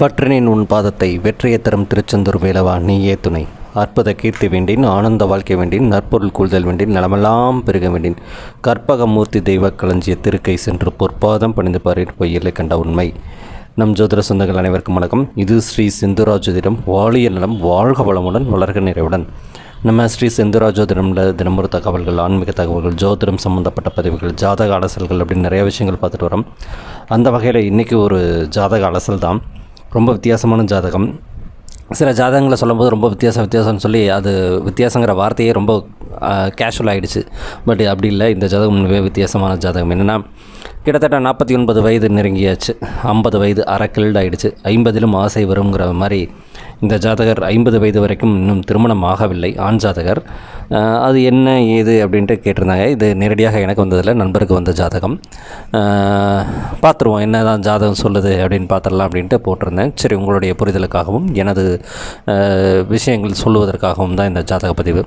பற்றினேன் உன் பாதத்தை வெற்றியை தரும் திருச்செந்தூர் வேலவா நீயே துணை. அற்புத கீர்த்தி வேண்டின் ஆனந்த வாழ்க்கை வேண்டின் நற்பொருள் கூழ்தல் வேண்டின் நலமெல்லாம் பெருக வேண்டின் கற்பகமூர்த்தி தெய்வ களஞ்சிய திருக்கை சென்று பொற்பாதம் பணிந்து பாரிட்டு பொய்யில்லை கண்ட உண்மை. நம் ஜோதிட சொந்தங்கள் அனைவருக்கும் வணக்கம். இது ஸ்ரீ செந்தூரா ஜோதிடம். வாழிய நலம், வாழ்க வளமுடன், வளர்க நிறைவுடன். நம்ம ஸ்ரீ செந்தூரா ஜோதிடம்ல தினமொரு தகவல்கள், ஆன்மீக தகவல்கள், ஜோதிடம் சம்மந்தப்பட்ட பதிவுகள், ஜாதக அலசல்கள் அப்படின்னு நிறைய விஷயங்கள் பார்த்துட்டு வரோம். அந்த வகையில் இன்றைக்கி ஒரு ஜாதக அலசல் தான். ரொம்ப வித்தியாசமான ஜாதகம். சில ஜாதகங்களை சொல்லும்போது ரொம்ப வித்தியாசம்னு சொல்லி அது வித்தியாசங்கிற வார்த்தையே ரொம்ப கேஷுவல் ஆகிடுச்சு. பட் அப்படி இல்லை, இந்த ஜாதகம் உண்மையே வித்தியாசமான ஜாதகம். என்னென்னா, கிட்டத்தட்ட 49 வயது நெருங்கியாச்சு, 50 வயது அரைக்கில்டு ஆகிடுச்சு, 50லும் ஆசை வருங்கிற மாதிரி இந்த ஜாதகர் 50 வயது வரைக்கும் இன்னும் திருமணம் ஆகவில்லை. ஆண் ஜாதகர். அது என்ன ஏது அப்படின்ட்டு கேட்டிருந்தாங்க. இது நேரடியாக எனக்கு வந்ததில் நண்பருக்கு வந்த ஜாதகம். பார்த்துருவோம் என்ன தான் ஜாதகம் சொல்லுது அப்படின்னு பார்த்துடலாம் அப்படின்ட்டு போட்டிருந்தேன். சரி, உங்களுடைய புரிதலுக்காகவும் எனது விஷயங்கள் சொல்லுவதற்காகவும் தான் இந்த ஜாதக பதிவு.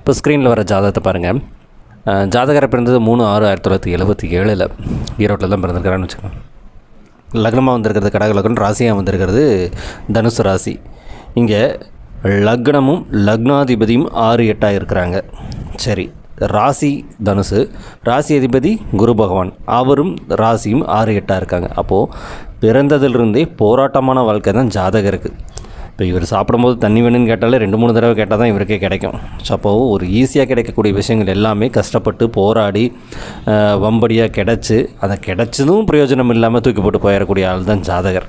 இப்போ ஸ்க்ரீனில் வர ஜாதகத்தை பாருங்கள். ஜாதகரை பிறந்தது 3/6/1977 ஈரோட்டில் தான் பிறந்திருக்கிறான்னு வச்சுக்கோங்க. லக்னமாக வந்திருக்கிறது கடகலக்கன், ராசியாக வந்திருக்கிறது தனுசு ராசி. இங்கே லக்னமும் லக்னாதிபதியும் 6-8 இருக்கிறாங்க. சரி, ராசி தனுசு, ராசி அதிபதி குரு பகவான், அவரும் ராசியும் 6-8 இருக்காங்க. அப்போது பிறந்ததிலிருந்தே போராட்டமான வாழ்க்கை தான் ஜாதகருக்கு. இப்போ இவர் சாப்பிடும்போது தண்ணி வேணும்னு கேட்டாலே 2-3 தடவை கேட்டால் தான் இவருக்கே கிடைக்கும். ஸோ அப்போது ஒரு ஈஸியாக கிடைக்கக்கூடிய விஷயங்கள் எல்லாமே கஷ்டப்பட்டு போராடி வம்படியாக கிடச்சி, அதை கிடைச்சதும் பிரயோஜனம் இல்லாமல் தூக்கி போட்டு போயிடக்கூடிய ஆள் தான் ஜாதகர்.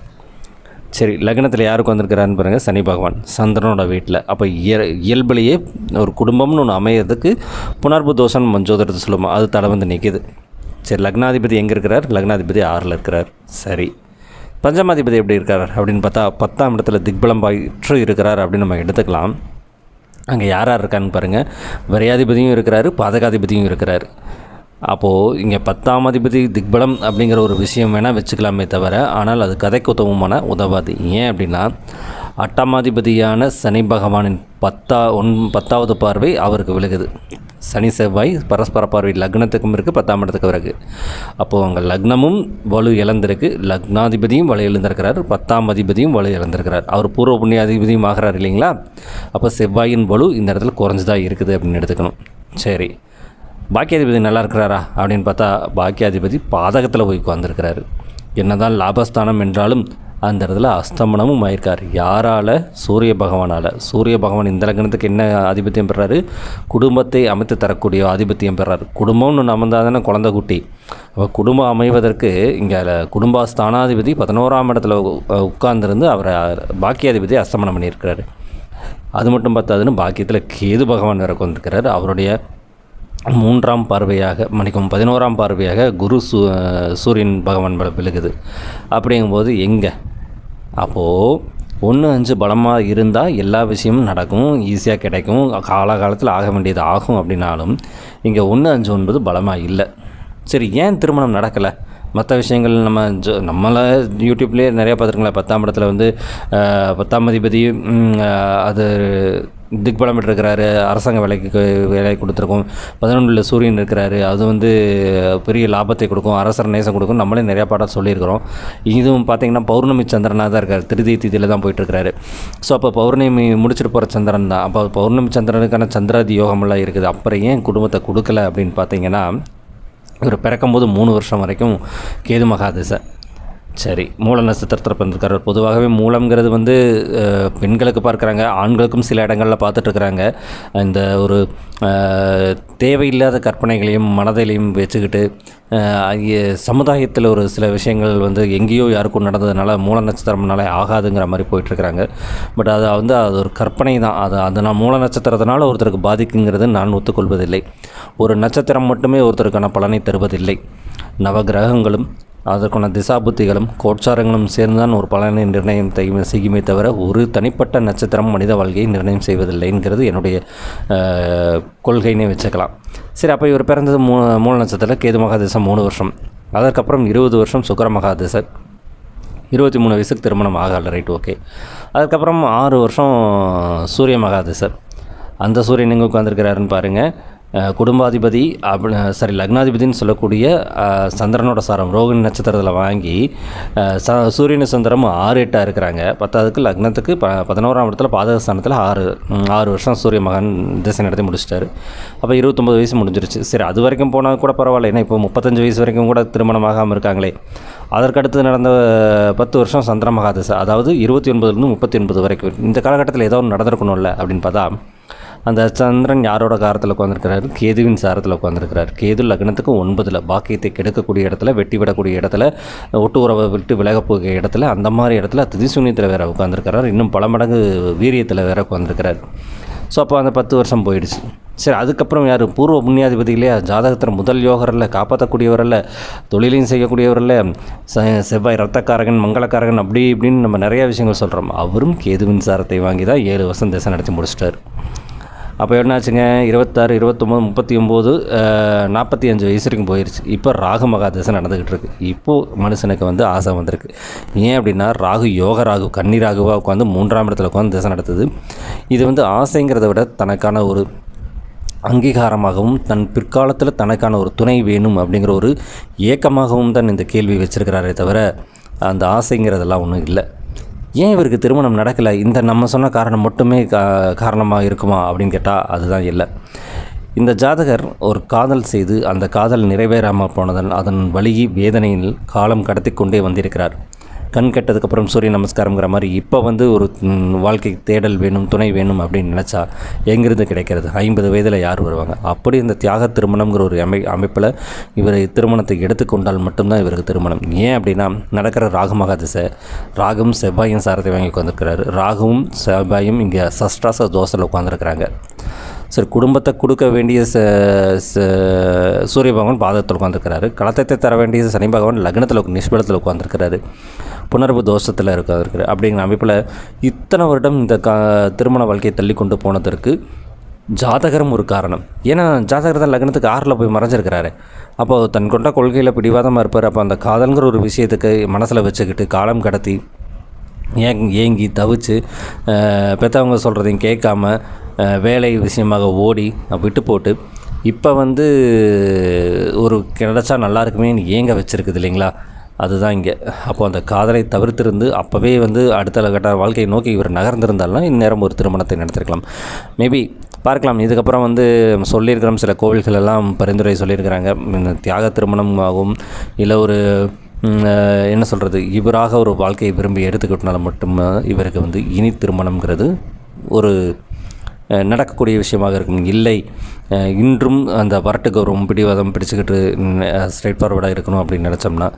சரி, லக்னத்தில் யாருக்கு வந்திருக்கிறான்னு பாருங்கள், சனி பகவான் சந்திரனோட வீட்டில். அப்போ இயல்பிலேயே ஒரு குடும்பம்னு ஒன்று அமையிறதுக்கு புனர்பு தோஷம் மஞ்சோதரத்தை சொல்லுவோம், அது தடை வந்து நிற்கிது. சரி, லக்னாதிபதி எங்கே இருக்கிறார்? லக்னாதிபதி 6ல் இருக்கிறார். சரி, பஞ்சமாதிபதி எப்படி இருக்கார் அப்படின்னு பார்த்தா 10ஆம் இடத்துல திக்பலம் பயிற்று இருக்கிறார் அப்படின்னு நம்ம எடுத்துக்கலாம். அங்கே யார் இருக்கான்னு பாருங்கள். விரையாதிபதியும் இருக்கிறாரு, பாதகாதிபதியும் இருக்கிறார். அப்போது இங்கே 10ஆம் அதிபதி திக்பலம் அப்படிங்கிற ஒரு விஷயம் வேணால் வச்சுக்கலாமே தவிர, ஆனால் அது கதைக்கு உதவாது. ஏன் அப்படின்னா, 8ஆம் சனி பகவானின் 10வது பார்வை அவருக்கு விழுகுது. சனி செவ்வாய் பரஸ்பர பார்வை லக்னத்துக்கும் இருக்குது, 10ஆம் இடத்துக்கு இருக்குது. அப்போது அங்கே லக்னமும் வலு இழந்திருக்கு, லக்னாதிபதியும் வலு இழந்திருக்கிறார், 10ஆம் அதிபதியும் வலு இழந்திருக்கிறார். அவர் பூர்வ புண்ணிய அதிபதியும் ஆகிறார் இல்லைங்களா. அப்போ செவ்வாயின் வலு இந்த இடத்துல குறைஞ்சதாக இருக்குது அப்படின்னு எடுத்துக்கணும். சரி, பாக்கியாதிபதி நல்லா இருக்கிறாரா அப்படின்னு பார்த்தா பாக்கியாதிபதி பாதகத்தில் போய் உட்கார்ந்துருக்கிறாரு. என்ன தான் லாபஸ்தானம் என்றாலும் அந்த இடத்துல அஸ்தமனமும் ஆயிருக்கார். யாரால்? சூரிய பகவானால். சூரிய பகவான் இந்த லக்னத்துக்கு என்ன ஆதிபத்தியம் பெறாரு? குடும்பத்தை அமைத்து தரக்கூடிய ஆதிபத்தியம் பெறாரு. குடும்பம்னு ஒன்று அமர்ந்தால் தானே குழந்தை குட்டி. அப்போ குடும்பம் அமைவதற்கு இங்கே குடும்பஸ்தானாதிபதி 11ஆம் இடத்துல உட்கார்ந்துருந்து அவரை பாக்கியாதிபதி அஸ்தமனம் பண்ணியிருக்கிறாரு. அது மட்டும் பார்த்தாதுன்னு பாக்கியத்தில் கேது பகவான் வேறு உட்காந்துருக்கிறார். அவருடைய 3ஆம் பார்வையாக 11ஆம் பார்வையாக குரு சூரியன் பகவான் விழுகுது. அப்படிங்கும்போது எங்கே? அப்போது 1-5 பலமாக இருந்தால் எல்லா விஷயமும் நடக்கும், ஈஸியாக கிடைக்கும், காலகாலத்தில் ஆக வேண்டியது ஆகும். அப்படின்னாலும் இங்கே 1-5-9 பலமாக இல்லை. சரி, ஏன் திருமணம் நடக்கலை? மற்ற விஷயங்கள் நம்மளை யூடியூப்லேயே நிறையா பார்த்துருங்களேன். 10ஆம் இடத்துல வந்து 10ஆம் அதிபதி அது திக்பலம் இருக்கிறாரு, அரசாங்க வேலை கொடுத்துருக்கோம். 11ல் சூரியன் இருக்கிறாரு, அது வந்து பெரிய லாபத்தை கொடுக்கும், அரசர் நேசம் கொடுக்கும். நம்மளே நிறையா பாடம் சொல்லியிருக்கிறோம். இதுவும் பார்த்திங்கன்னா பௌர்ணமி சந்திரனாக தான் இருக்கார், திருதி திதியில் தான் போயிட்டுருக்கிறாரு. ஸோ அப்போ பௌர்ணமி முடிச்சுட்டு போகிற சந்திரன் தான். அப்போ பௌர்ணமி சந்திரனுக்கான சந்திராதி யோகமெல்லாம் இருக்குது. அப்புறம் ஏன் குடும்பத்தை கொடுக்கல அப்படின்னு பார்த்தீங்கன்னா, இவர் பிறக்கும்போது 3 வருஷம் வரைக்கும் கேது மகாதிசை. சரி, மூல நட்சத்திரத்தில் பிறந்திருக்காரு. பொதுவாகவே மூலம்ங்கிறது வந்து பெண்களுக்கு பார்க்குறாங்க, ஆண்களுக்கும் சில இடங்களில் பார்த்துட்ருக்குறாங்க. இந்த ஒரு தேவையில்லாத கற்பனைகளையும் மனதிலையும் வச்சுக்கிட்டு சமுதாயத்தில் ஒரு சில விஷயங்கள் வந்து எங்கேயோ யாருக்கும் நடந்ததுனால மூல நட்சத்திரம்னால ஆகாதுங்கிற மாதிரி போயிட்டுருக்குறாங்க. பட் அது ஒரு கற்பனை தான். அது நான் மூல நட்சத்திரத்தினால ஒருத்தருக்கு பாதிக்குங்கிறது நான் ஒத்துக்கொள்வதில்லை. ஒரு நட்சத்திரம் மட்டுமே ஒருத்தருக்கான பலனை தருவதில்லை. நவகிரகங்களும் அதற்கான திசாபுத்திகளும் கோட்சாரங்களும் சேர்ந்தான் ஒரு பலனை நிர்ணயம் செய்யுமே தவிர ஒரு தனிப்பட்ட நட்சத்திரம் மனித வாழ்க்கையை நிர்ணயம் செய்வதில்லைங்கிறது என்னுடைய கொள்கைன்னே வச்சுக்கலாம். சரி, அப்போ இவர் பிறந்தது மூல நட்சத்திரம் கேது மகாதிசை 3 வருஷம். அதற்கப்புறம் 20 வருஷம் சுக்கிர மகாதிசை. 23 வயசுக்கு திருமணம் ஆகலை. Right, okay. அதுக்கப்புறம் 6 வருஷம் சூரிய மகாதிசை. அந்த சூரியன் எங்கே உட்காந்துருக்கிறாருன்னு பாருங்கள். குடும்பாதிபதி லக்னாதிபதினு சொல்லக்கூடிய சந்திரனோட சாரம் ரோகிணி நட்சத்திரத்தில் வாங்கி சூரியன் சந்திரமும் 6-8 இருக்கிறாங்க. 10க்கு லக்னத்துக்கு 11ஆம் இடத்துல பாதகஸ்தானத்தில் 6 வருஷம் சூரிய மகன் திசை நடத்தி முடிச்சிட்டாரு. அப்போ 29 வயசு முடிஞ்சிருச்சு. சரி, அது வரைக்கும் போனால் கூட பரவாயில்ல, ஏன்னா இப்போ 35 வயசு வரைக்கும் கூட திருமணமாகாமல் இருக்காங்களே. அதற்கடுத்து நடந்த 10 வருஷம் சந்திர மகாதசை, அதாவது 29லேருந்து 39 வரைக்கும். இந்த காலகட்டத்தில் ஏதோ ஒன்று நடந்திருக்கணும்ல அப்படின்னு பார்த்தா, அந்த சந்திரன் யாரோட காரத்தில் உட்காந்துருக்கிறாரு? கேதுவின் சாரத்தில் உட்காந்துருக்கிறார். கேது லக்னத்துக்கு 9ல் பாக்கியத்தை கெடுக்கக்கூடிய இடத்துல, வெட்டி விடக்கூடிய இடத்துல, ஒட்டு உறவை விட்டு விலகப்போகிற இடத்துல, அந்த மாதிரி இடத்துல திதிசூன்யத்தில் வேறு உட்காந்துருக்கிறார். இன்னும் பல மடங்கு வீரியத்தில் வேறு உட்காந்துருக்கிறார். ஸோ அப்போ அந்த 10 வருஷம் போயிடுச்சு. சரி, அதுக்கப்புறம் யார்? பூர்வ புண்ணியாதிபதிகளே ஜாதகத்தில் முதல் யோகரில் காப்பாற்றக்கூடியவரில், தொழிலையும் செய்யக்கூடியவரில், செவ்வாய் ரத்தக்காரகன் மங்களக்காரகன் அப்படி இப்படின்னு நம்ம நிறையா விஷயங்கள் சொல்கிறோம். அவரும் கேதுவின் சாரத்தை வாங்கி தான் 7 வருஷம் திசை நடத்தி முடிச்சிட்டார். அப்போ என்னாச்சுங்க? 26, 29, 39, 45 வயசு வரைக்கும் போயிடுச்சு. இப்போ ராகு மகா திசை நடந்துக்கிட்டு இருக்குது. இப்போது மனுஷனுக்கு ஆசை வந்திருக்கு. ஏன் அப்படின்னா, ராகு யோக ராகு, கன்னி ராகுவாக உட்காந்து 3ஆம் இடத்துல உட்காந்து திசை நடத்துது. இது ஆசைங்கிறத விட தனக்கான ஒரு அங்கீகாரமாகவும், தன் பிற்காலத்தில் தனக்கான ஒரு துணை வேணும் அப்படிங்கிற ஒரு ஏக்கமாகவும் தான் இந்த கேள்வி வச்சுருக்கிறாரே தவிர, அந்த ஆசைங்கிறதெல்லாம் ஒன்றும் இல்லை. ஏன் இவருக்கு திருமணம் நடக்கலை? இந்த நம்ம சொன்ன காரணம் மட்டுமே காரணமாக இருக்குமா அப்படின்னு கேட்டால் அதுதான் இல்லை. இந்த ஜாதகர் ஒரு காதல் செய்து அந்த காதல் நிறைவேறாமல் போனதன் அதன் வலியை வேதனையில் காலம் கடத்தி கொண்டே வந்திருக்கிறார். கண் கெட்டதுக்கப்புறம் சூரிய நமஸ்காரங்கிற மாதிரி இப்போ ஒரு வாழ்க்கை தேடல் வேணும், துணை வேணும் அப்படின்னு நினச்சா எங்கிருந்து கிடைக்கிறது? 50 வயதில் யார் வருவாங்க? அப்படி இந்த தியாக திருமணங்கிற ஒரு அமைப்பில் இவர் திருமணத்தை எடுத்துக்கொண்டால் மட்டும்தான் இவருக்கு திருமணம். ஏன் அப்படின்னா, நடக்கிற ராகு மகா திசை, ராகும் செவ்வாயும் சாரத்தை வாங்கி உட்காந்துருக்கிறாரு. ராகுவும் செவ்வாயும் இங்கே சஷ்டாச தோசையில் உட்காந்துருக்குறாங்க. சரி, குடும்பத்தை கொடுக்க வேண்டிய சூரிய பகவான் பாதத்தில் உட்காந்துருக்கிறாரு. களத்தை தர வேண்டிய சனி பகவான் லக்னத்தில் நிஷ்பலத்தில் உட்காந்துருக்கிறாரு. புணர்வு தோஷத்தில் இருக்கிறார். அப்படிங்கிற அமைப்பில் இத்தனை வருடம் இந்த திருமண வாழ்க்கையை தள்ளி கொண்டு போனதற்கு ஜாதகரும் ஒரு காரணம். ஏன்னா ஜாதகர் தான் லக்னத்துக்கு 6ல் போய் மறைஞ்சிருக்கிறாரு. அப்போது தன் கொண்ட கொள்கையில் பிடிவாதமாக இருப்பார். அப்போ அந்த காதல்கிற ஒரு விஷயத்துக்கு மனசில் வச்சுக்கிட்டு காலம் கடத்தி ஏங்கி தவிச்சு பெற்றவங்க சொல்கிறதையும் கேட்காம வேலை விஷயமாக ஓடி விட்டு போட்டு இப்போ ஒரு கிடைச்சா நல்லா இருக்குமேன்னு ஏங்க வச்சுருக்குது இல்லைங்களா? அதுதான் இங்கே. அப்போது அந்த காதலை தவிர்த்திருந்து அப்போவே அடுத்த கட்ட வாழ்க்கையை நோக்கி இவர் நகர்ந்திருந்தாலும் இந்நேரம் ஒரு திருமணத்தை நடத்திருக்கலாம். மேபி பார்க்கலாம். இதுக்கப்புறம் சொல்லியிருக்கிறோம், சில கோவில்கள் எல்லாம் பரிந்துரை சொல்லியிருக்கிறாங்க. தியாக திருமணம் ஆகும், இல்லை ஒரு என்ன சொல்கிறது, இவராக ஒரு வாழ்க்கையை விரும்பி எடுத்துக்கிட்டனால மட்டும் இவருக்கு இனி திருமணம்ங்கிறது ஒரு நடக்கக்கூடிய விஷயமாக இருக்கும். இல்லை, இன்றும் அந்த வரட்டு கௌரவம் பிடிவாதம் பிடிச்சிக்கிட்டு ஸ்ட்ரைட் ஃபார்வர்டாக இருக்கணும் அப்படின்னு நினச்சோம்னா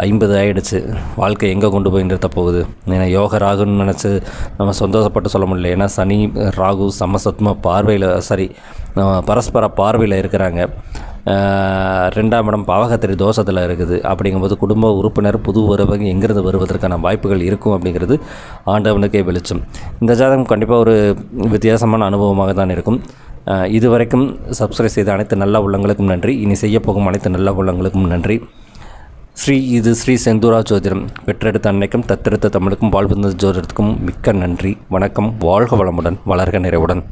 50 ஆகிடுச்சு. வாழ்க்கை எங்கே கொண்டு போய் நிறுத்த போகுது? ஏன்னா யோக ராகுன்னு நினச்சி நம்ம சந்தோஷப்பட்டு சொல்ல முடியல. ஏன்னா சனி ராகு சமசத்ம பார்வையில் பரஸ்பர பார்வையில் இருக்கிறாங்க. 2ஆம் இடம் பாவகத்திரி தோஷத்தில் இருக்குது. அப்படிங்கும்போது குடும்ப உறுப்பினர் புது உறவுகள் எங்கிருந்து வருவதற்கான வாய்ப்புகள் இருக்கும் அப்படிங்கிறது ஆண்டவனுக்கே வெளிச்சம். இந்த ஜாதகம் கண்டிப்பாக ஒரு வித்தியாசமான அனுபவமாக தான் இருக்கும். இதுவரைக்கும் சப்ஸ்கிரைப் செய்த அனைத்து நல்ல உள்ளங்களுக்கும் நன்றி. இனி செய்யப்போகும் அனைத்து நல்ல உள்ளங்களுக்கும் நன்றி. இது ஸ்ரீ செந்தூரா ஜோதிடம். பெற்றெடுத்த அன்னைக்கும் தத்தெடுத்த தமிழுக்கும் வாழ்வு ஜோதிடத்துக்கும் மிக்க நன்றி. வணக்கம். வாழ்க வளமுடன், வளர்க நிறைவுடன்.